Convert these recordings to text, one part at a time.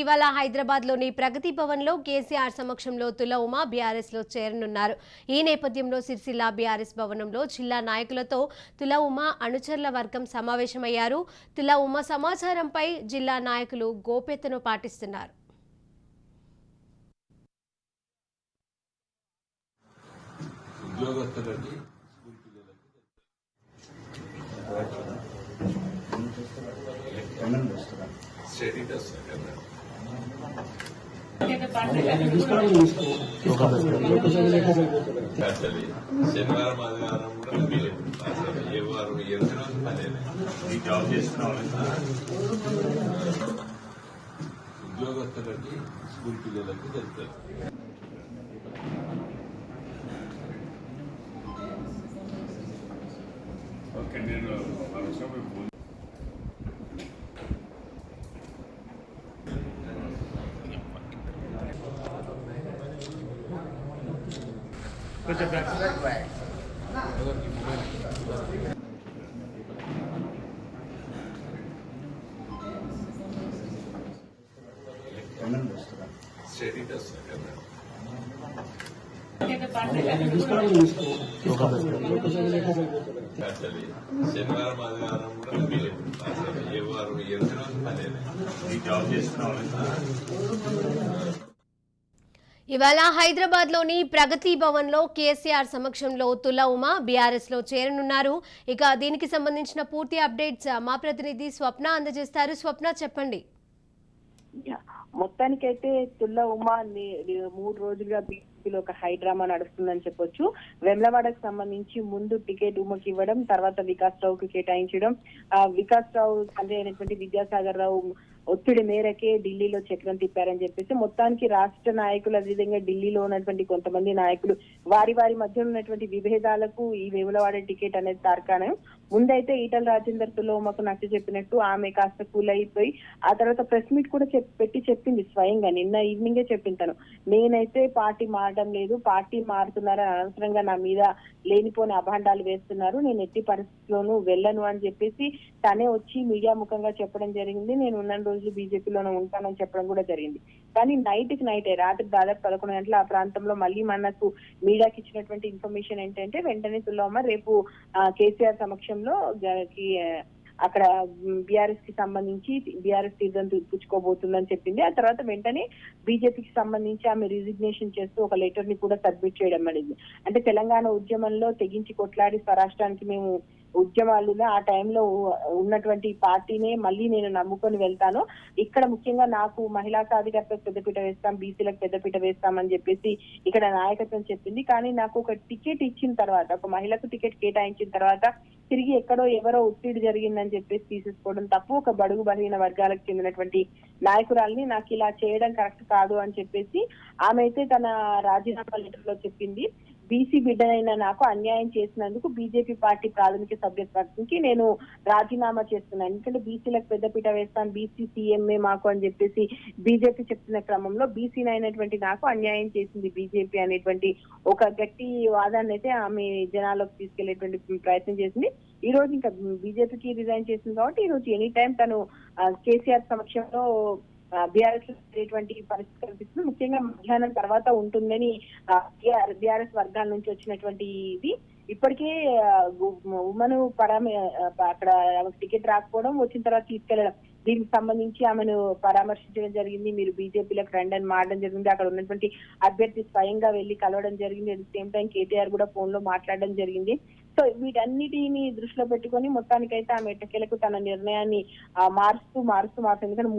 ఇవాళ హైదరాబాద్ లోని ప్రగతి భవన్ లో కేసీఆర్ సమక్షంలో తుల ఉమా బీఆర్ఎస్ లో చేరనున్నారు. ఈ నేపథ్యంలో సిరిసిల్ల బీఆర్ఎస్ భవనంలో జిల్లా నాయకులతో తుల ఉమా అనుచరుల వర్గం సమావేశమయ్యారు. తుల ఉమా సమాచారంపై జిల్లా నాయకులు గోప్యతను పాటిస్తున్నారు. శనివారం ఆదివారం కూడా ఏ వారం ఏ రోజు పనిలేదు. ఈ జాబ్ చేసిన ఉద్యోగస్తులకి స్కూల్ పిల్లలకి జరుగుతుంది. ఓకే, నేను కొంచెం స్టేటస్ శనివారం ఆదివారం కూడా ఏ వారం ఏ రోజు పనిలేదు. ఈ జాబ్ చేసిన ఇవాళ హైదరాబాద్ లోని ప్రగతి భవన్ లో కేసీఆర్ సమక్షంలో తుల ఉమా బీఆర్ఎస్ లో చేరనున్నారు. ఇక దీనికి సంబంధించిన పూర్తి అప్డేట్స్ మా ప్రతినిధి స్వప్న అందజేస్తారు. స్వప్న, చెప్పండి. మొత్తానికైతే తుల ఉమా 3 రోజులుగా బీజేపీలో ఒక హై డ్రామా నడుస్తుందని చెప్పొచ్చు. వెమ్లవాడకు సంబంధించి ముందు టికెట్ ఉమకి ఇవ్వడం, తర్వాత వికాస్ రావుకి కేటాయించడం, వికాస్ రావు తండ్రి అయినటువంటి విద్యాసాగర్ రావు ఒత్తిడి మేరకే ఢిల్లీలో చక్రం తిప్పారని చెప్పేసి మొత్తానికి రాష్ట్ర నాయకులు, అదేవిధంగా ఢిల్లీలో ఉన్నటువంటి కొంతమంది నాయకులు వారి మధ్య ఉన్నటువంటి విభేదాలకు ఈ వేములవాడ టికెట్ అనేది తార్కాణం. ముందైతే ఈటల రాజేందర్ తుల ఉమకు నచ్చ చెప్పినట్టు ఆమె కాస్త కూల్ అయిపోయి ఆ తర్వాత ప్రెస్ మీట్ కూడా పెట్టి చెప్పింది స్వయంగా. నిన్న ఈవినింగే చెప్పింది తను, నేనైతే పార్టీ మారడం లేదు, పార్టీ మారుతున్నారని అనవసరంగా నా మీద లేనిపోని అభాండాలు వేస్తున్నారు, నేను ఎట్టి పరిస్థితుల్లోనూ వెళ్ళను అని చెప్పేసి తనే వచ్చి మీడియా ముఖంగా చెప్పడం జరిగింది. నేను ఉన్న రోజు బీజేపీలోనే ఉంటానని చెప్పడం కూడా జరిగింది. కానీ నైటే రాత్రి దాదాపు 11 గంటల ఆ ప్రాంతంలో మళ్ళీ మనకు మీడియాకి ఇచ్చినటువంటి ఇన్ఫర్మేషన్ ఏంటంటే వెంటనే తుల ఉమా రేపు కేసీఆర్ సమక్షంలో అక్కడ బీఆర్ఎస్ కి సంబంధించి బీఆర్ఎస్ తీర్థం పుచ్చుకోబోతుందని చెప్పింది. ఆ తర్వాత వెంటనే బీజేపీకి సంబంధించి ఆమె రిజిగ్నేషన్ చేస్తూ ఒక లెటర్ ని కూడా సబ్మిట్ చేయడం అనేది. అంటే తెలంగాణ ఉద్యమంలో తెగించి కొట్లాడి స్వరాష్ట్రానికి మేము ఉద్యమాలుగా ఆ టైంలో ఉన్నటువంటి పార్టీనే మళ్ళీ నేను నమ్ముకొని వెళ్తాను, ఇక్కడ ముఖ్యంగా నాకు మహిళా సాధికారతకు పెద్దపీట వేస్తాం, బీసీలకు పెద్దపీట వేస్తామని చెప్పేసి ఇక్కడ నాయకత్వం చెప్పింది. కానీ నాకు ఒక టికెట్ ఇచ్చిన తర్వాత, ఒక మహిళకు టికెట్ కేటాయించిన తర్వాత తిరిగి ఎక్కడో ఎవరో ఒత్తిడి జరిగిందని చెప్పేసి తీసేసుకోవడం తప్పు, ఒక బడుగు బలహీన వర్గాలకు చెందినటువంటి నాయకురాల్ని నాకు ఇలా చేయడం కరెక్ట్ కాదు అని చెప్పేసి ఆమె అయితే తన రాజీనామా లెటర్ లో చెప్పింది. బీసీ బిడ్డనైనా నాకు అన్యాయం చేసినందుకు బీజేపీ పార్టీ ప్రాథమిక సభ్యత్వానికి నేను రాజీనామా చేస్తున్నాను, ఎందుకంటే బీసీలకు పెద్దపీట వేస్తాను, బీసీ సీఎంఏ మాకు అని చెప్పేసి బీజేపీ చెప్తున్న క్రమంలో బీసీని అయినటువంటి నాకు అన్యాయం చేసింది బీజేపీ అనేటువంటి ఒక గట్టి వాదాన్ని అయితే ఆమె జనాల్లోకి తీసుకెళ్లేటువంటి ప్రయత్నం చేసింది. ఈ రోజు ఇంకా బీజేపీకి రిజైన్ చేసింది కాబట్టి ఈ రోజు ఎనీ టైం తను కేసీఆర్ సమక్షంలో బీఆర్ఎస్ లో పరిస్థితి కనిపిస్తుంది. ముఖ్యంగా మధ్యాహ్నం తర్వాత ఉంటుందని బీఆర్ఎస్ వర్గాల నుంచి వచ్చినటువంటి ఇది. ఇప్పటికే ఉమను అక్కడ టికెట్ రాకపోవడం, వచ్చిన తర్వాత తీసుకెళ్లడం, దీనికి సంబంధించి ఆమెను పరామర్శించడం జరిగింది. మీరు బీజేపీలకు రండి అని మారడం జరిగింది. అక్కడ ఉన్నటువంటి అభ్యర్థి స్వయంగా వెళ్లి కలవడం జరిగింది. At the same time KTR కూడా ఫోన్ లో మాట్లాడడం జరిగింది. సో వీటన్నిటిని దృష్టిలో పెట్టుకొని మొత్తానికైతే ఆమె ఎట్టకేలకు తన నిర్ణయాన్ని మారుస్తూ ఎందుకంటే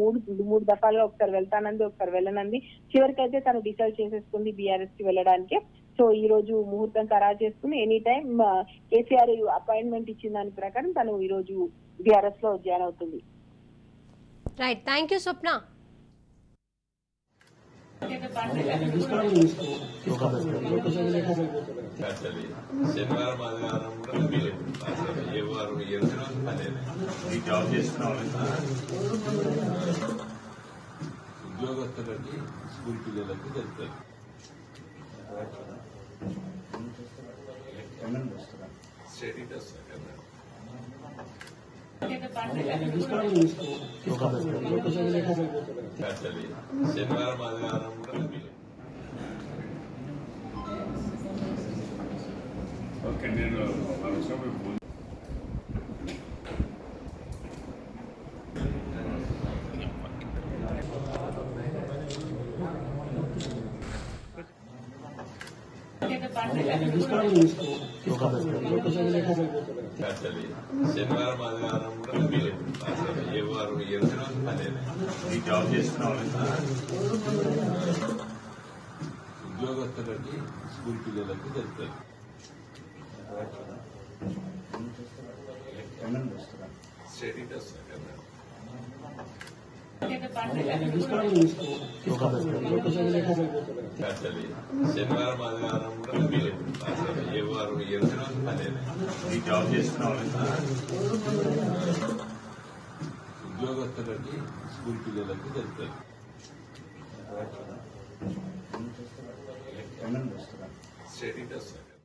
మూడు దఫాలుగా ఒకసారి వెళ్తానంది, ఒకసారి వెళ్ళనంది, చివరికైతే తను డిసైడ్ చేసేసుకుంది బీఆర్ఎస్ కి వెళ్ళడానికి. సో ఈ రోజు ముహూర్తం ఖరారు చేసుకుని ఎనీ టైం కేసీఆర్ అపాయింట్మెంట్ ఇచ్చిన దాని ప్రకారం తను ఈ రోజు బీఆర్ఎస్ లో జాయిన్ అవుతుంది. రైట్, థ్యాంక్ యూ స్వప్న. శనివారం ఆదివారం కూడా ఏ వారం ఏ రోజు పనిలేదు. ఈ జాబ్ చేసిన ఉద్యోగస్తులకి స్కూల్ పిల్లలకి జరుగుతుంది. స్టేటస్ అసలు శనివారం ఆదివారం కూడా వీలు. ఓకే నేను అసలు శనివారం ఆదివారం కూడా వీలు. అసలు ఏ వారం ఏ రోజు పనేనే. ఈ జాబ్ చేస్తున్న ఉద్యోగస్తులకి స్కూల్ పిల్లలకి జరుగుతుంది. స్టడీ వస్తుంది కదా. అసలు శనివారం ఆదివారం కూడా వీలు. అసలు ఏ వారం ఏ రోజు పనేనే. ఈ జాబ్ చేస్తున్న ఉద్యోగస్తులకి స్కూల్ పిల్లలకి జరుగుతుంది. స్టడీ వస్తుంది కదా.